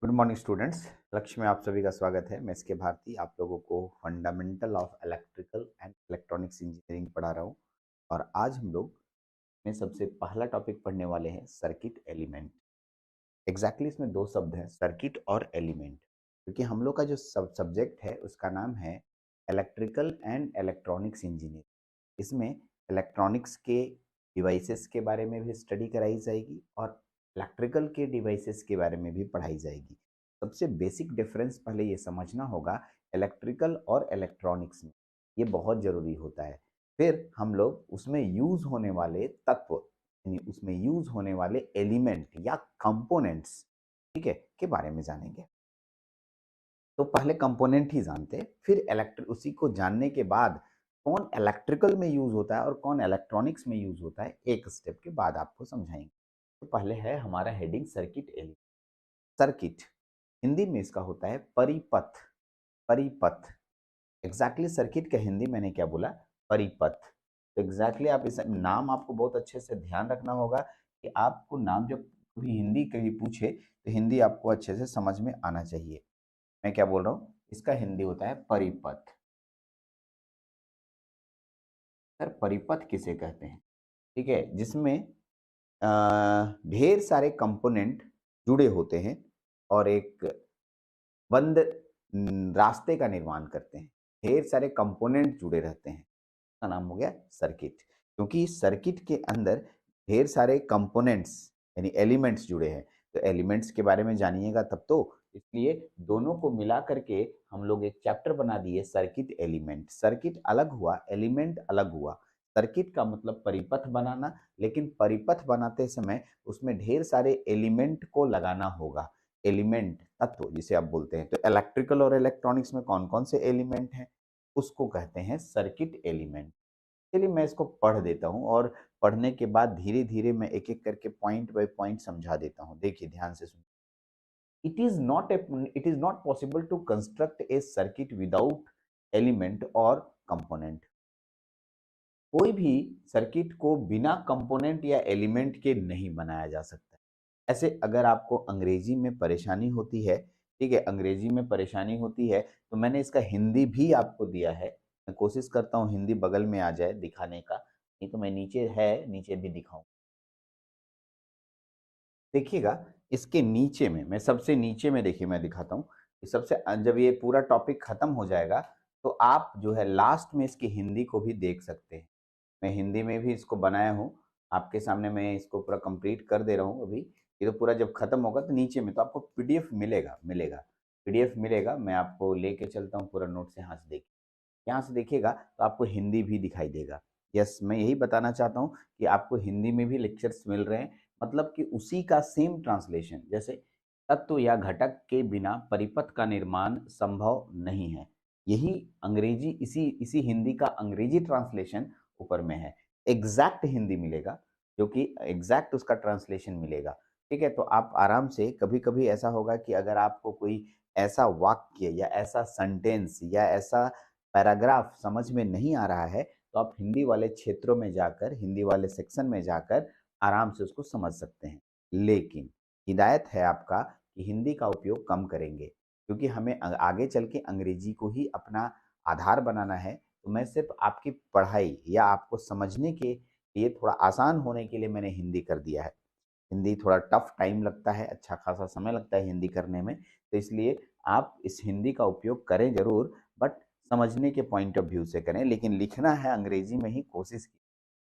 Good morning students. लक्ष्य में आप सभी का स्वागत है। मैं एस.के. भारती आप लोगों को fundamental of electrical and electronics engineering पढ़ा रहा हूँ। और आज हम लोग में सबसे पहला टॉपिक पढ़ने वाले हैं सर्किट एलिमेंट। एग्जैक्टली इसमें दो शब्द हैं, सर्किट और एलिमेंट, क्योंकि हम लोग का जो सब्जेक्ट है उसका नाम है इलेक्ट्रिकल एंड इलेक्ट्रॉनिक्स इंजीनियरिंग। इसमें इलेक्ट्रॉनिक्स के डिवाइसेस के बारे में भी स्टडी कराई जाएगी और इलेक्ट्रिकल के डिवाइसेस के बारे में भी पढ़ाई जाएगी। सबसे बेसिक डिफरेंस पहले ये समझना होगा इलेक्ट्रिकल और इलेक्ट्रॉनिक्स में, ये बहुत ज़रूरी होता है। फिर हम लोग उसमें यूज होने वाले तत्व यानी उसमें यूज होने वाले एलिमेंट या कंपोनेंट्स, ठीक है, के बारे में जानेंगे। तो पहले कंपोनेंट ही जानते हैं, फिर इलेक्ट्रिक उसी को जानने के बाद कौन इलेक्ट्रिकल में यूज होता है और कौन इलेक्ट्रॉनिक्स में यूज होता है, एक स्टेप के बाद आपको समझाएंगे। तो पहले है हमारा heading circuit element. Circuit Hindi में इसका होता है परिपथ। परिपथ एग्जैक्टली सर्किट का हिंदी मैंने क्या बोला, परिपथ। तो एग्जैक्टली आप इस नाम आपको बहुत अच्छे से ध्यान रखना होगा कि आपको नाम जब कभी हिंदी कभी पूछे तो हिंदी आपको अच्छे से समझ में आना चाहिए। मैं क्या बोल रहा हूँ, इसका हिंदी होता है परिपथ। सर परिपथ किसे कहते हैं, ठीक है, जिसमें ढेर सारे कंपोनेंट जुड़े होते हैं और एक बंद रास्ते का निर्माण करते हैं। ढेर सारे कंपोनेंट जुड़े रहते हैं, का नाम हो गया सर्किट। क्योंकि सर्किट के अंदर ढेर सारे कंपोनेंट्स यानी एलिमेंट्स जुड़े हैं, तो एलिमेंट्स के बारे में जानिएगा तब तो, इसलिए दोनों को मिला करके हम लोग एक चैप्टर बना दिए सर्किट एलिमेंट। सर्किट अलग हुआ, एलिमेंट अलग हुआ। सर्किट का मतलब परिपथ बनाना, लेकिन परिपथ बनाते समय उसमें ढेर सारे एलिमेंट को लगाना होगा। एलिमेंट तत्व जिसे आप बोलते हैं, तो इलेक्ट्रिकल और इलेक्ट्रॉनिक्स में कौन कौन से एलिमेंट हैं, उसको कहते हैं सर्किट एलिमेंट। चलिए मैं इसको पढ़ देता हूँ और पढ़ने के बाद धीरे धीरे मैं एक एक करके पॉइंट बाय पॉइंट समझा देता हूँ। देखिए ध्यान से सुनिए। It is not possible to construct a circuit without element और कंपोनेंट। कोई भी सर्किट को बिना कंपोनेंट या एलिमेंट के नहीं बनाया जा सकता। ऐसे अगर आपको अंग्रेजी में परेशानी होती है, ठीक है, अंग्रेजी में परेशानी होती है तो मैंने इसका हिंदी भी आपको दिया है। मैं कोशिश करता हूँ हिंदी बगल में आ जाए दिखाने का, नहीं तो मैं नीचे है नीचे भी दिखाऊं। देखिएगा इसके नीचे में, मैं सबसे नीचे में देखिए मैं दिखाता हूँ। सबसे जब ये पूरा टॉपिक खत्म हो जाएगा तो आप जो है लास्ट में इसकी हिंदी को भी देख सकते हैं। मैं हिंदी में भी इसको बनाया हूँ, आपके सामने मैं इसको पूरा कंप्लीट कर दे रहा हूँ अभी। ये तो पूरा जब खत्म होगा तो नीचे में तो आपको पीडीएफ मिलेगा मिलेगा पीडीएफ मिलेगा। मैं आपको लेके चलता हूँ पूरा नोट से, यहाँ से देखिए, यहाँ से देखिएगा तो आपको हिंदी भी दिखाई देगा। यस, मैं यही बताना चाहता हूँ कि आपको हिंदी में भी लेक्चर्स मिल रहे हैं, मतलब कि उसी का सेम ट्रांसलेशन। जैसे तत्व या घटक के बिना परिपथ का निर्माण संभव नहीं है, यही अंग्रेजी इसी इसी हिंदी का अंग्रेजी ट्रांसलेशन ऊपर में है। एग्जैक्ट हिंदी मिलेगा, जो कि एग्जैक्ट उसका ट्रांसलेशन मिलेगा। ठीक है, तो आप आराम से, कभी कभी ऐसा होगा कि अगर आपको कोई ऐसा वाक्य या ऐसा सेंटेंस या ऐसा पैराग्राफ समझ में नहीं आ रहा है तो आप हिंदी वाले क्षेत्रों में जाकर, हिंदी वाले सेक्शन में जाकर आराम से उसको समझ सकते हैं। लेकिन हिदायत है आपका कि हिंदी का उपयोग कम करेंगे, क्योंकि हमें आगे चल के अंग्रेजी को ही अपना आधार बनाना है। तो मैं सिर्फ आपकी पढ़ाई या आपको समझने के लिए थोड़ा आसान होने के लिए मैंने हिंदी कर दिया है। हिंदी थोड़ा टफ टाइम लगता है, अच्छा खासा समय लगता है हिंदी करने में, तो इसलिए आप इस हिंदी का उपयोग करें जरूर, बट समझने के पॉइंट ऑफ व्यू से करें, लेकिन लिखना है अंग्रेजी में ही कोशिश की।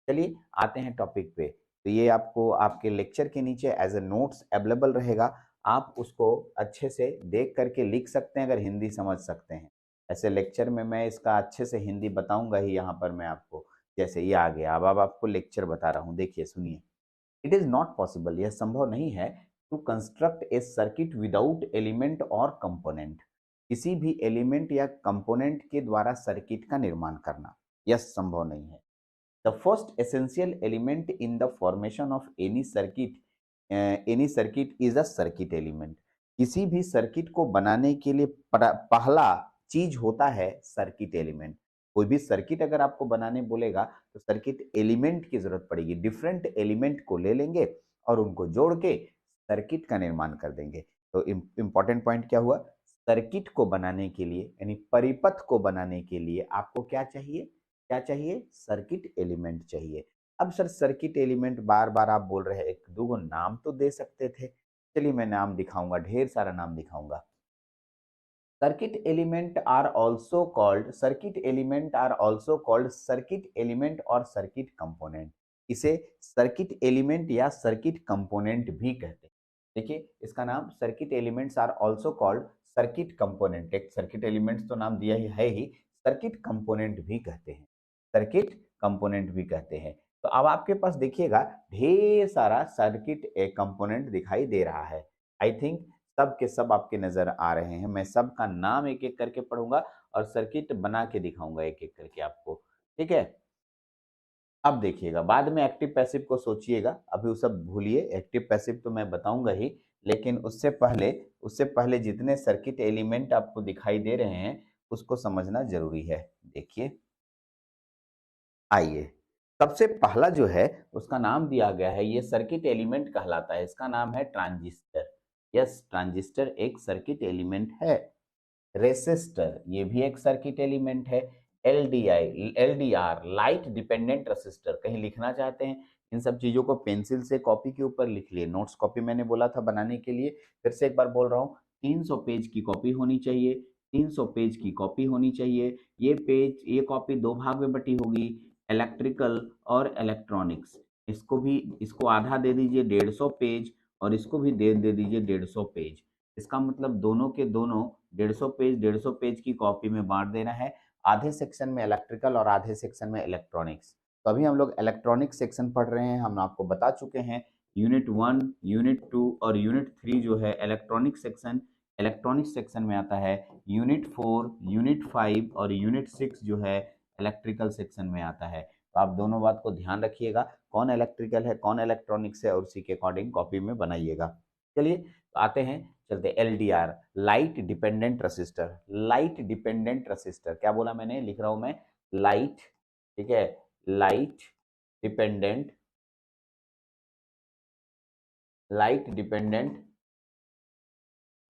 चलिए आते हैं टॉपिक पे। तो ये आपको आपके लेक्चर के नीचे एज ए नोट्स अवेलेबल रहेगा, आप उसको अच्छे से देख करके लिख सकते हैं अगर हिंदी समझ सकते हैं। ऐसे लेक्चर में मैं इसका अच्छे से हिंदी बताऊंगा ही, यहाँ पर मैं आपको, जैसे ये आ गया, अब आपको लेक्चर बता रहा हूँ, देखिए सुनिए। इट इज नॉट पॉसिबल, यह संभव नहीं है, to construct a circuit without element और कंपोनेंट, किसी भी एलिमेंट या कंपोनेंट के द्वारा सर्किट का निर्माण करना, यह संभव नहीं है। The first essential element in the formation of any circuit is a circuit element. किसी भी सर्किट को बनाने के लिए पहला चीज होता है सर्किट एलिमेंट। कोई भी सर्किट अगर आपको बनाने बोलेगा तो सर्किट एलिमेंट की जरूरत पड़ेगी। डिफरेंट एलिमेंट को ले लेंगे और उनको जोड़ के सर्किट का निर्माण कर देंगे। तो इम्पोर्टेंट पॉइंट क्या हुआ, सर्किट को बनाने के लिए यानी परिपथ को बनाने के लिए आपको क्या चाहिए, क्या चाहिए, सर्किट एलिमेंट चाहिए। अब सर सर्किट एलिमेंट बार बार आप बोल रहे हैं, एक दो नाम तो दे सकते थे। चलिए मैं नाम दिखाऊंगा, ढेर सारा नाम दिखाऊंगा। Circuit element are also called, circuit element are also called circuit element और सर्किट कंपोनेंट। इसे सर्किट एलिमेंट या सर्किट कंपोनेंट भी कहते हैं। देखिए इसका नाम circuit elements are also called circuit component, एक सर्किट एलिमेंट्स तो नाम दिया ही है ही, सर्किट कंपोनेंट भी कहते हैं, सर्किट कंपोनेंट भी कहते हैं। तो अब आपके पास देखिएगा ढेर सारा सर्किट कंपोनेंट दिखाई दे रहा है। आई थिंक सब के सब आपके नजर आ रहे हैं। मैं सबका नाम एक एक करके पढ़ूंगा और सर्किट बना के दिखाऊंगा एक एक करके आपको, ठीक है। अब देखिएगा, बाद में एक्टिव पैसिव को सोचिएगा, अभी वो सब भूलिए, एक्टिव पैसिव तो मैं बताऊंगा ही, लेकिन उससे पहले जितने सर्किट एलिमेंट आपको दिखाई दे रहे हैं उसको समझना जरूरी है। देखिए आइए, सबसे पहला जो है उसका नाम दिया गया है, ये सर्किट एलिमेंट कहलाता है, इसका नाम है ट्रांजिस्टर। यस, ट्रांजिस्टर एक सर्किट एलिमेंट है। रेसिस्टर ये भी एक सर्किट एलिमेंट है। एलडीआर लाइट डिपेंडेंट रेसिस्टर, कहीं लिखना चाहते हैं इन सब चीजों को पेंसिल से कॉपी के ऊपर लिख लिए, नोट्स कॉपी मैंने बोला था बनाने के लिए, फिर से एक बार बोल रहा हूँ, 300 पेज की कॉपी होनी चाहिए, 300 पेज की कॉपी होनी चाहिए। ये कॉपी दो भाग में बटी होगी, इलेक्ट्रिकल और इलेक्ट्रॉनिक्स। इसको आधा दे दीजिए 150 पेज, और इसको भी दे दीजिए 150 पेज। इसका मतलब दोनों के दोनों 150 पेज की कॉपी में बांट देना है, आधे सेक्शन में इलेक्ट्रिकल और आधे सेक्शन में इलेक्ट्रॉनिक्स। तो अभी हम लोग इलेक्ट्रॉनिक सेक्शन पढ़ रहे हैं, हम आपको बता चुके हैं यूनिट 1, यूनिट 2 और यूनिट 3 जो है इलेक्ट्रॉनिक सेक्शन में आता है। यूनिट 4, यूनिट 5 और यूनिट 6 जो है इलेक्ट्रिकल सेक्शन में आता है। तो आप दोनों बात को ध्यान रखिएगा, कौन इलेक्ट्रिकल है कौन इलेक्ट्रॉनिक्स है, और उसी के अकॉर्डिंग कॉपी में बनाइएगा। चलिए तो आते हैं, चलते LDR light dependent resistor. Light dependent resistor क्या बोला मैंने, लिख रहा हूं मैं, लाइट, ठीक है, light dependent, light dependent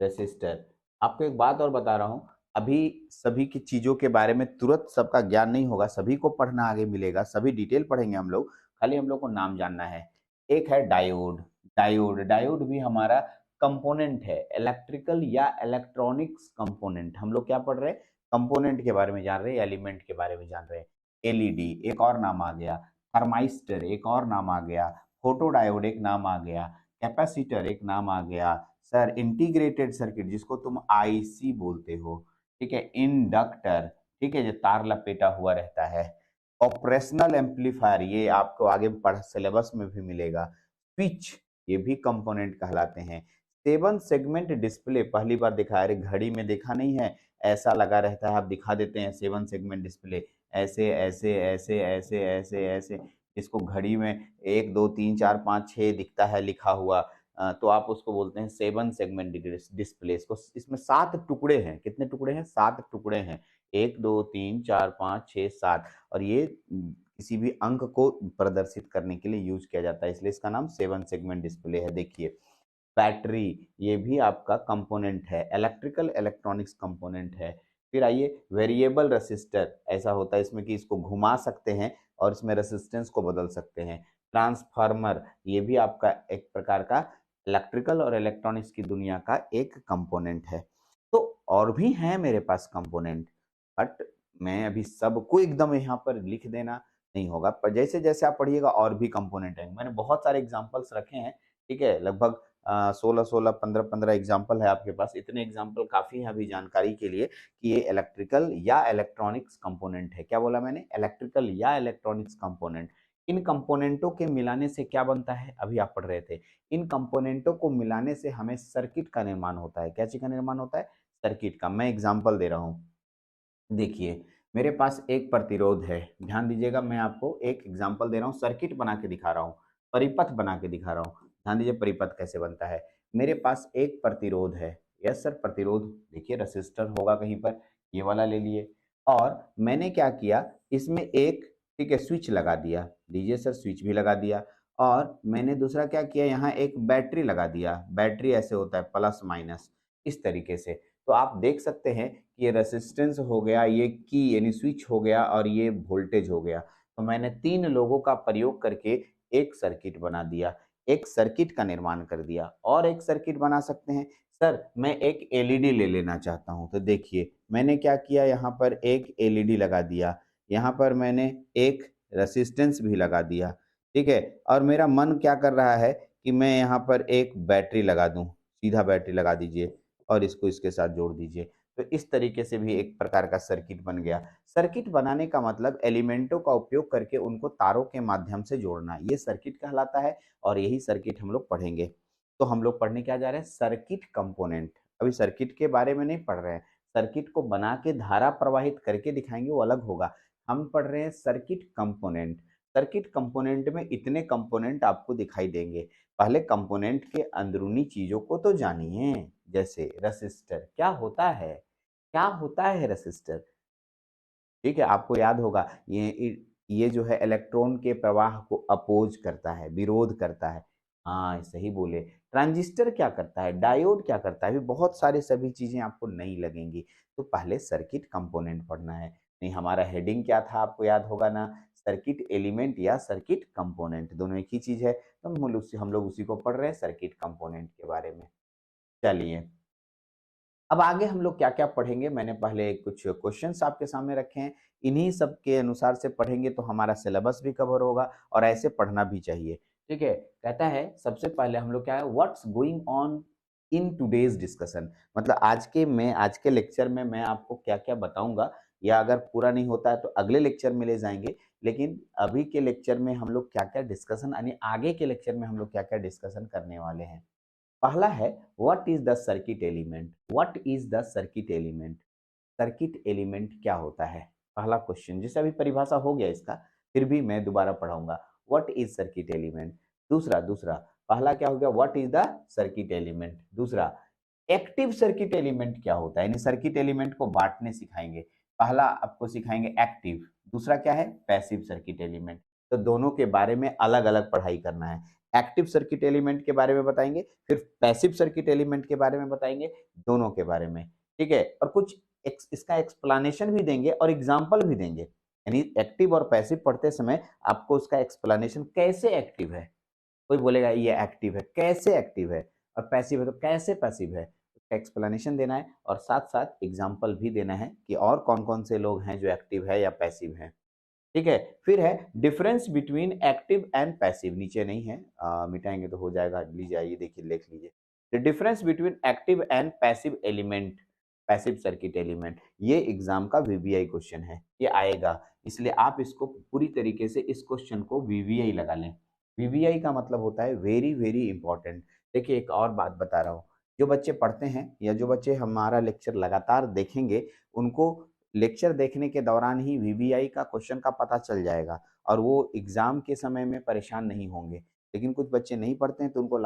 resistor. आपको एक बात और बता रहा हूं, अभी सभी की चीजों के बारे में तुरंत सबका ज्ञान नहीं होगा, सभी को पढ़ना आगे मिलेगा, सभी डिटेल पढ़ेंगे हम लोग, खाली हम लोग को नाम जानना है। एक है डायोड, डायोड भी हमारा कंपोनेंट है, इलेक्ट्रिकल या इलेक्ट्रॉनिक्स कंपोनेंट। हम लोग क्या पढ़ रहे हैं, कंपोनेंट के बारे में जान रहे हैं, एलिमेंट के बारे में जान रहे हैं। एलईडी एक और नाम आ गया, थर्माइस्टर एक और नाम आ गया, फोटो डायोड एक नाम आ गया, कैपेसिटर एक नाम आ गया, सर इंटीग्रेटेड सर्किट जिसको तुम आईसी बोलते हो, ठीक है, इंडक्टर, ठीक है, जो तार लपेटा हुआ रहता है, ऑपरेशनल एम्पलीफायर ये आपको आगे पढ़ सिलेबस में भी मिलेगा, स्विच ये भी कंपोनेंट कहलाते हैं। 7 सेगमेंट डिस्प्ले पहली बार दिखा, अरे घड़ी में देखा नहीं है, ऐसा लगा रहता है, आप दिखा देते हैं 7 सेगमेंट डिस्प्ले, ऐसे ऐसे ऐसे ऐसे ऐसे ऐसे, इसको घड़ी में 1 2 3 4 5 6 दिखता है लिखा हुआ, तो आप उसको बोलते हैं 7 सेगमेंट डिस्प्ले। इसको, इसमें 7 टुकड़े हैं, कितने टुकड़े हैं, 7 टुकड़े हैं, 1 2 3 4 5 6 7, और ये किसी भी अंक को प्रदर्शित करने के लिए यूज किया जाता है, इसलिए इसका नाम 7 सेगमेंट डिस्प्ले है। देखिए बैटरी ये भी आपका कंपोनेंट है, इलेक्ट्रिकल इलेक्ट्रॉनिक्स कंपोनेंट है। फिर आइए वेरिएबल रेसिस्टर, ऐसा होता है इसमें कि इसको घुमा सकते हैं और इसमें रेसिस्टेंस को बदल सकते हैं। ट्रांसफार्मर ये भी आपका एक प्रकार का इलेक्ट्रिकल और इलेक्ट्रॉनिक्स की दुनिया का एक कंपोनेंट है। तो और भी हैं मेरे पास कंपोनेंट, बट मैं अभी सबको एकदम यहाँ पर लिख देना नहीं होगा, पर जैसे जैसे आप पढ़िएगा और भी कंपोनेंट है, मैंने बहुत सारे एग्जांपल्स रखे हैं, ठीक है, लगभग 16 15 एग्जाम्पल है आपके पास, इतने एग्जाम्पल काफी है अभी जानकारी के लिए कि ये इलेक्ट्रिकल या इलेक्ट्रॉनिक्स कंपोनेंट है। क्या बोला मैंने, इलेक्ट्रिकल या इलेक्ट्रॉनिक्स कंपोनेंट। इन कंपोनेंटों के मिलाने से क्या बनता है, अभी आप पढ़ रहे थे, इन कंपोनेंटों को मिलाने से हमें सर्किट का निर्माण होता है। क्या चीज का निर्माण होता है, सर्किट का। मैं एग्जाम्पल दे रहा हूँ, देखिए मेरे पास एक प्रतिरोध है, ध्यान दीजिएगा, मैं आपको एक एग्जांपल दे रहा हूँ, सर्किट बना के दिखा रहा हूँ, परिपथ बना के दिखा रहा हूँ। ध्यान दीजिए परिपथ कैसे बनता है। मेरे पास एक प्रतिरोध है, यस सर, प्रतिरोध देखिए रसिस्टर होगा कहीं पर, ये वाला ले लिए, और मैंने क्या किया, इसमें एक, ठीक है, स्विच लगा दिया, दीजिए सर स्विच भी लगा दिया, और मैंने दूसरा क्या किया, यहाँ एक बैटरी लगा दिया। बैटरी ऐसे होता है प्लस माइनस, इस तरीके से। तो आप देख सकते हैं कि ये रेसिस्टेंस हो गया, ये की यानी स्विच हो गया और ये वोल्टेज हो गया। तो मैंने 3 लोगों का प्रयोग करके एक सर्किट बना दिया, एक सर्किट का निर्माण कर दिया। और एक सर्किट बना सकते हैं, सर मैं एक एलईडी ले लेना चाहता हूँ। तो देखिए मैंने क्या किया, यहाँ पर एक एलईडी लगा दिया, यहाँ पर मैंने एक रेसिस्टेंस भी लगा दिया, ठीक है। और मेरा मन क्या कर रहा है कि मैं यहाँ पर एक बैटरी लगा दूं, सीधा बैटरी लगा दीजिए और इसको इसके साथ जोड़ दीजिए। तो इस तरीके से भी एक प्रकार का सर्किट बन गया। सर्किट बनाने का मतलब एलिमेंटों का उपयोग करके उनको तारों के माध्यम से जोड़ना, ये सर्किट कहलाता है। और यही सर्किट हम लोग पढ़ेंगे। तो हम लोग पढ़ने क्या जा रहे हैं, सर्किट कंपोनेंट। अभी सर्किट के बारे में नहीं पढ़ रहे हैं, सर्किट को बना के धारा प्रवाहित करके दिखाएंगे, वो अलग होगा। हम पढ़ रहे हैं सर्किट कंपोनेंट। सर्किट कंपोनेंट में इतने कंपोनेंट आपको दिखाई देंगे। पहले कंपोनेंट के अंदरूनी चीजों को तो जानिए, जैसे रेसिस्टर क्या होता है, क्या होता है रेसिस्टर। ठीक है, आपको याद होगा ये जो है इलेक्ट्रॉन के प्रवाह को अपोज करता है, विरोध करता है। हाँ सही बोले। ट्रांजिस्टर क्या करता है, डायोड क्या करता है, भी बहुत सारे सभी चीजें आपको नहीं लगेंगी। तो पहले सर्किट कंपोनेंट पढ़ना है। नहीं, हमारा हेडिंग क्या था आपको याद होगा ना, सर्किट एलिमेंट या सर्किट कंपोनेंट, दोनों एक ही चीज है। तो हम लोग उसी को पढ़ रहे हैं, सर्किट कंपोनेंट के बारे में। चलिए अब आगे हम लोग क्या क्या पढ़ेंगे, मैंने पहले कुछ क्वेश्चंस आपके सामने रखे हैं। इन्हीं सब के अनुसार से पढ़ेंगे तो हमारा सिलेबस भी कवर होगा और ऐसे पढ़ना भी चाहिए। ठीक है, कहता है सबसे पहले हम लोग क्या है, what's going on in today's discussion. मतलब आज के लेक्चर में मैं आपको क्या क्या बताऊंगा, या अगर पूरा नहीं होता है तो अगले लेक्चर में ले जाएंगे। लेकिन अभी के लेक्चर में हम लोग क्या क्या डिस्कशन, यानी आगे के लेक्चर में हम लोग क्या क्या डिस्कशन करने वाले हैं। पहला है what is the circuit element. What is the circuit element, circuit element क्या होता है, पहला क्वेश्चन। जैसे अभी परिभाषा हो गया इसका, फिर भी मैं दोबारा पढ़ाऊंगा। What is circuit element. दूसरा दूसरा पहला क्या हो गया, what is the circuit element. दूसरा एक्टिव सर्किट एलिमेंट क्या होता है, यानी सर्किट एलिमेंट को बांटने सिखाएंगे। पहला आपको सिखाएंगे एक्टिव, दूसरा क्या है पैसिव सर्किट एलिमेंट। तो दोनों के बारे में अलग अलग पढ़ाई करना है। एक्टिव सर्किट एलिमेंट के बारे में बताएंगे, फिर पैसिव सर्किट एलिमेंट के बारे में बताएंगे, दोनों के बारे में। ठीक है, और कुछ इसका एक्सप्लेनेशन भी देंगे और एग्जाम्पल भी देंगे। यानी एक्टिव और पैसिव पढ़ते समय आपको उसका एक्सप्लेनेशन, कैसे एक्टिव है, कोई बोलेगा ये एक्टिव है, कैसे एक्टिव है, और पैसिव है तो कैसे पैसिव है, उसका एक्सप्लेनेशन देना है। और साथ साथ एग्जाम्पल भी देना है कि और कौन कौन से लोग हैं जो एक्टिव है या पैसिव है। ठीक है, फिर है difference between active and passive, नीचे नहीं है, मिटाएंगे तो हो जाएगा, लीजिए आइए देखिए, लिख लीजिए। The difference between active and passive element, passive circuit element, ये एग्जाम का वीवीआई क्वेश्चन है, ये आएगा। इसलिए आप इसको पूरी तरीके से इस क्वेश्चन को वीवीआई लगा लें। वीवीआई का मतलब होता है वेरी वेरी इंपॉर्टेंट। देखिए एक और बात बता रहा हूँ, जो बच्चे पढ़ते हैं या जो बच्चे हमारा लेक्चर लगातार देखेंगे, उनको लेक्चर देखने के दौरान ही वीवीआई का क्वेश्चन का पता चल जाएगा और वो एग्जाम के समय में परेशान नहीं होंगे। लेकिन कुछ बच्चे नहीं पढ़ते हैं तो उनको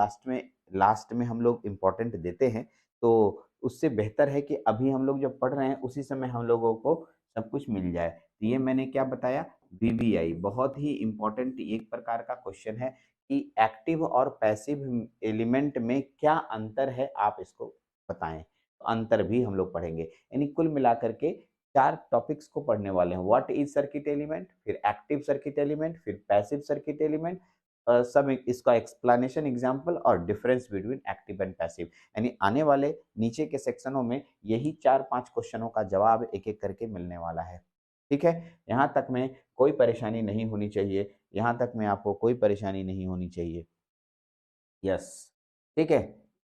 लास्ट में हम लोग इम्पोर्टेंट देते हैं। तो उससे बेहतर है कि अभी हम लोग जब पढ़ रहे हैं उसी समय हम लोगों को सब कुछ मिल जाए। तो ये मैंने क्या बताया, वीवीआई बहुत ही इम्पोर्टेंट एक प्रकार का क्वेश्चन है कि एक्टिव और पैसिव एलिमेंट में क्या अंतर है, आप इसको बताएं। तो अंतर भी हम लोग पढ़ेंगे। यानी कुल मिलाकर के 4 टॉपिक्स को पढ़ने वाले हैं। व्हाट इज सर्किट एलिमेंट, फिर एक्टिव सर्किट एलिमेंट, फिर पैसिव सर्किट एलिमेंट, सब इसका एक्सप्लेनेशन, एग्जांपल और difference between active and passive. यानी आने वाले नीचे के सेक्शनों में यही 4-5 क्वेश्चनों का जवाब एक एक करके मिलने वाला है। ठीक है, यहाँ तक में कोई परेशानी नहीं होनी चाहिए, यहाँ तक में आपको कोई परेशानी नहीं होनी चाहिए। यस, ठीक है।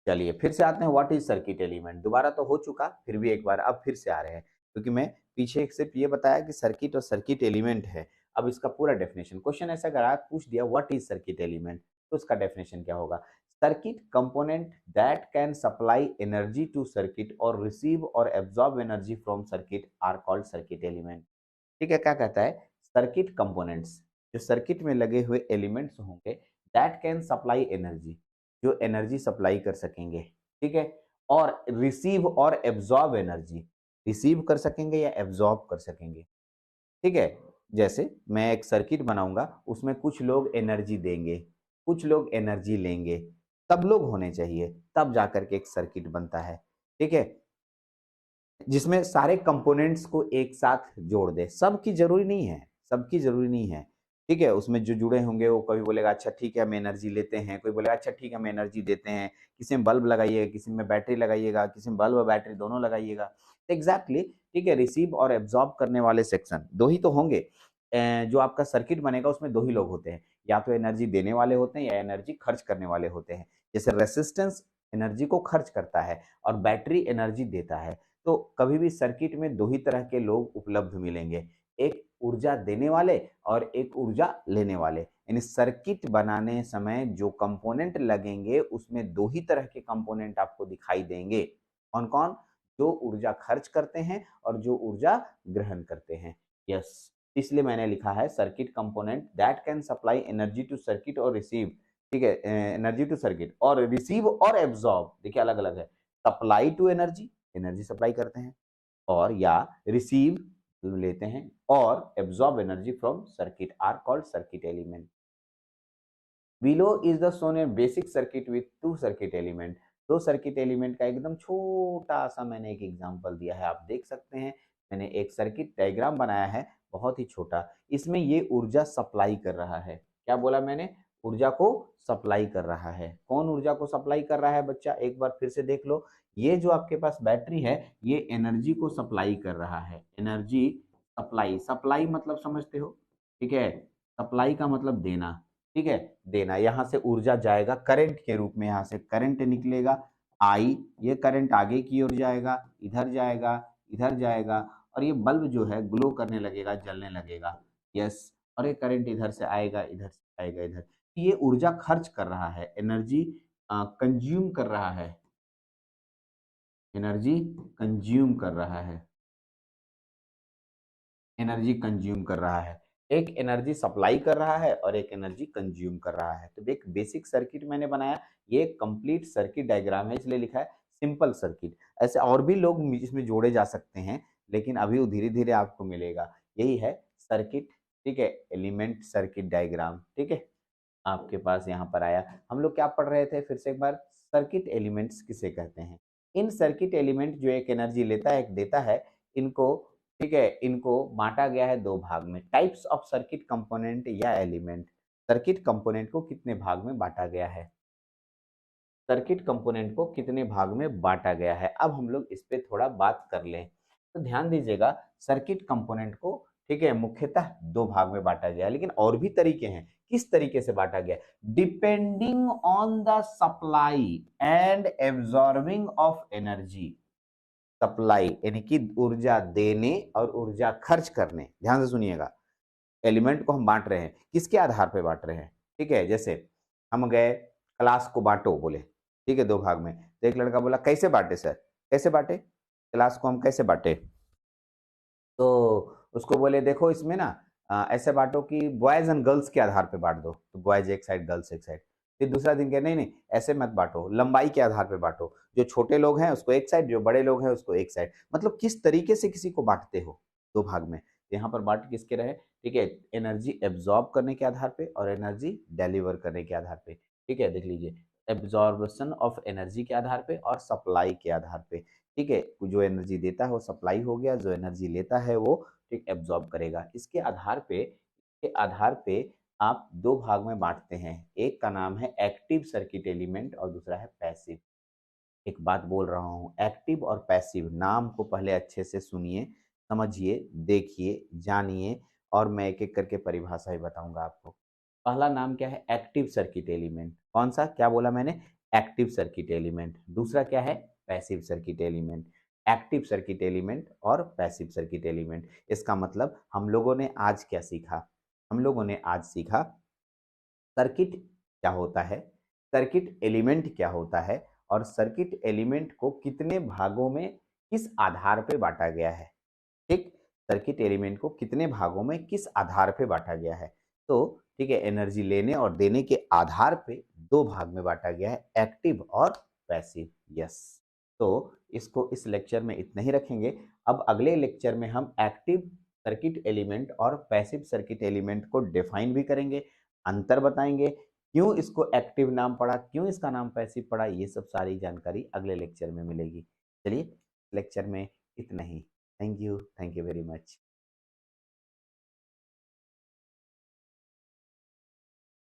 चलिए फिर से आते हैं, व्हाट इज सर्किट एलिमेंट। दोबारा तो हो चुका, फिर भी एक बार अब फिर से आ रहे हैं, क्योंकि मैं पीछे सिर्फ ये बताया कि सर्किट और सर्किट एलिमेंट है। अब इसका पूरा डेफिनेशन, क्वेश्चन ऐसा अगर आप पूछ दिया व्हाट इज सर्किट एलिमेंट, तो उसका डेफिनेशन क्या होगा। Circuit component that can supply energy to circuit और रिसीव और absorb energy from circuit are called circuit element. ठीक है, क्या कहता है, सर्किट कंपोनेंट्स, जो सर्किट में लगे हुए एलिमेंट्स होंगे, दैट कैन सप्लाई एनर्जी, जो एनर्जी सप्लाई कर सकेंगे। ठीक है, और रिसीव और एब्जॉर्ब एनर्जी, रिसीव कर सकेंगे या एब्जॉर्ब कर सकेंगे। ठीक है, जैसे मैं एक सर्किट बनाऊंगा, उसमें कुछ लोग एनर्जी देंगे, कुछ लोग एनर्जी लेंगे, सब लोग होने चाहिए, तब जाकर के एक सर्किट बनता है, ठीक है, जिसमें सारे कंपोनेंट्स को एक साथ जोड़ दे। सबकी जरूरी नहीं है, सबकी जरूरी नहीं है, ठीक है, उसमें जो जुड़े होंगे वो कभी बोलेगा अच्छा ठीक है हम एनर्जी लेते हैं, कोई बोलेगा अच्छा ठीक है हम एनर्जी देते हैं, किसी में बल्ब लगाइएगा, किसी में बैटरी लगाइएगा, किसी में बल्ब और बैटरी दोनों लगाइएगा। एग्जैक्टली ठीक है, रिसीव और एब्जॉर्ब करने वाले सेक्शन दो ही तो होंगे। जो आपका सर्किट बनेगा उसमें दो ही लोग होते हैं, या तो एनर्जी देने वाले होते हैं या एनर्जी खर्च करने वाले होते हैं। जैसे रेसिस्टेंस एनर्जी को खर्च करता है और बैटरी एनर्जी देता है। तो कभी भी सर्किट में दो ही तरह के लोग उपलब्ध मिलेंगे, एक ऊर्जा देने वाले और एक ऊर्जा लेने वाले। यानी सर्किट बनाने समय जो कंपोनेंट लगेंगे उसमें दो ही तरह के कंपोनेंट आपको दिखाई देंगे। कौन कौन? जो ऊर्जा खर्च करते हैं और जो ऊर्जा ग्रहण करते हैं। यस, इसलिए मैंने लिखा है circuit component that can supply energy to circuit और रिसीव, ठीक है, एनर्जी टू सर्किट और रिसीव और एब्जॉर्ब, देखिए अलग अलग है। Supply to energy, energy supply करते हैं, और या रिसीव लेते हैं, और absorb energy from circuit are called circuit element. Below is the shown a basic circuit with two circuit element. दो सर्किट एलिमेंट का एकदम छोटा सा मैंने एक एग्जांपल दिया है, आप देख सकते हैं। मैंने एक सर्किट डायग्राम बनाया है बहुत ही छोटा, इसमें ये ऊर्जा सप्लाई कर रहा है। क्या बोला मैंने? ऊर्जा को सप्लाई कर रहा है। कौन ऊर्जा को सप्लाई कर रहा है बच्चा? एक बार फिर से देख लो। ये जो आपके पास बैटरी है ये एनर्जी को सप्लाई कर रहा है। एनर्जी सप्लाई, सप्लाई मतलब समझते हो, ठीक है, सप्लाई का मतलब देना, ठीक है, देना। यहाँ से ऊर्जा जाएगा करंट के रूप में, यहाँ से करंट निकलेगा आई, ये करंट आगे की ओर जाएगा, इधर जाएगा, इधर जाएगा, और ये बल्ब जो है ग्लो करने लगेगा, जलने लगेगा। यस, और ये करंट इधर से आएगा, इधर से आएगा, इधर। ये ऊर्जा खर्च कर रहा है, एनर्जी कंज्यूम कर रहा है, एनर्जी कंज्यूम कर रहा है, एनर्जी कंज्यूम कर रहा है। एक एनर्जी सप्लाई कर रहा है और एक एनर्जी कंज्यूम कर रहा है। तो एक बेसिक सर्किट मैंने बनाया, ये कंप्लीट सर्किट डायग्राम है, इसलिए लिखा है सिंपल सर्किट। ऐसे और भी लोग इसमें जोड़े जा सकते हैं, लेकिन अभी वो धीरे धीरे आपको मिलेगा। यही है सर्किट, ठीक है, एलिमेंट सर्किट डायग्राम, ठीक है, आपके पास यहाँ पर आया। हम लोग क्या पढ़ रहे थे फिर से एक बार? सर्किट एलिमेंट्स किसे कहते हैं? इन सर्किट एलिमेंट जो एक एनर्जी लेता है एक देता है, इनको, ठीक है, इनको बांटा गया है दो भाग में। टाइप्स ऑफ सर्किट कंपोनेंट या एलिमेंट। सर्किट कंपोनेंट को कितने भाग में बांटा गया है? सर्किट कंपोनेंट को कितने भाग में बांटा गया है? अब हम लोग इस पे थोड़ा बात कर लें। तो ध्यान दीजिएगा, सर्किट कंपोनेंट को, ठीक है, मुख्यतः दो भाग में बांटा गया है, लेकिन और भी तरीके हैं। किस तरीके से बांटा गया? Depending on the supply and absorbing of energy. Supply यानी कि ऊर्जा देने और ऊर्जा खर्च करने। ध्यान से सुनिएगा, एलिमेंट को हम बांट रहे हैं, किसके आधार पे बांट रहे हैं? ठीक है, जैसे हम गए क्लास को बांटो बोले, ठीक है, दो भाग में। तो एक लड़का बोला कैसे बांटे सर? कैसे बांटे क्लास को, हम कैसे बांटे? तो उसको बोले देखो इसमें ना ऐसे बांटो कि बॉयज एंड गर्ल्स के आधार पे बांट दो, तो बॉयज एक साइड गर्ल्स एक साइड। फिर दूसरा दिन कहे नहीं नहीं ऐसे मत बांटो, लंबाई के आधार पे बांटो, जो छोटे लोग हैं उसको एक साइड, जो बड़े लोग हैं उसको एक साइड। मतलब किस तरीके से किसी को बांटते हो दो भाग में। यहाँ पर बांट किसके रहे? ठीक है, एनर्जी एब्जॉर्ब करने के आधार पे और एनर्जी डिलीवर करने के आधार पे। ठीक है, देख लीजिए, एब्जॉर्बेशन ऑफ एनर्जी के आधार पे और सप्लाई के आधार पे। ठीक है, जो एनर्जी देता है वो सप्लाई हो गया, जो एनर्जी लेता है वो ठीक एब्जॉर्ब करेगा। इसके आधार पे आप दो भाग में बांटते हैं, एक का नाम है एक्टिव सर्किट एलिमेंट और दूसरा है पैसिव। एक बात बोल रहा हूँ, एक्टिव और पैसिव नाम को पहले अच्छे से सुनिए, समझिए, देखिए, जानिए, और मैं एक एक करके परिभाषा ही बताऊंगा आपको। पहला नाम क्या है? Active circuit element. कौन सा? क्या बोला मैंने? Active circuit element. दूसरा क्या है? Passive circuit element. Active circuit element और पैसिव सर्किट एलिमेंट, इसका मतलब हम लोगों ने आज क्या सीखा? हम लोगों ने आज सीखा सर्किट क्या होता है, सर्किट एलिमेंट क्या होता है, और सर्किट एलिमेंट को कितने भागों में किस आधार पे बांटा गया है। ठीक, सर्किट एलिमेंट को कितने भागों में किस आधार पे बांटा गया है। तो ठीक है, एनर्जी लेने और देने के आधार पे दो भाग में बांटा गया है, एक्टिव और पैसिव। यस, तो इसको इस लेक्चर में इतना ही रखेंगे। अब अगले लेक्चर में हम एक्टिव सर्किट एलिमेंट और पैसिव सर्किट एलिमेंट को डिफाइन भी करेंगे, अंतर बताएंगे, क्यों इसको एक्टिव नाम पड़ा, क्यों इसका नाम पैसिव पड़ा, ये सब सारी जानकारी अगले लेक्चर में मिलेगी। चलिए लेक्चर में इतना ही। Thank you very much.